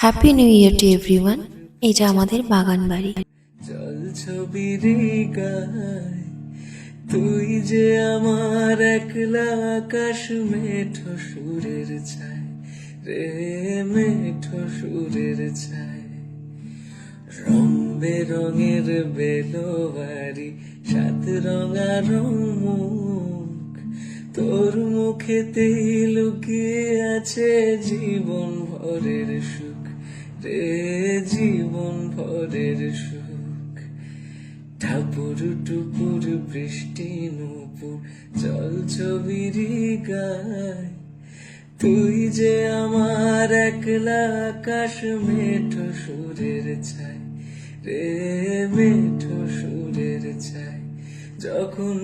Happy new year to everyone. এটা আমাদের বাগান বাড়ি। জল ছবির গায় তুই যে আমার একলা আকাশ, মেঠো সুরের ছায় রে, মেঠো সুরের ছায়। রং বেরঙের বেলোয়ারি, সাত রঙা মুখ, তোর মুখেতেই লুকিয়ে আছে জীবন ভরের সুখ রে, জীবন ভরের সুখ। ঠাপুর টুপুর বৃষ্টি নুপুর জল ছবির গায় তুই যে আমার একলা আকাশ, মেঠো সুরের ছায় রে, মেঠো সুরের ছায়। যখন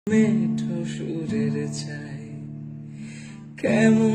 মেঠো সুরের ছায় কেমন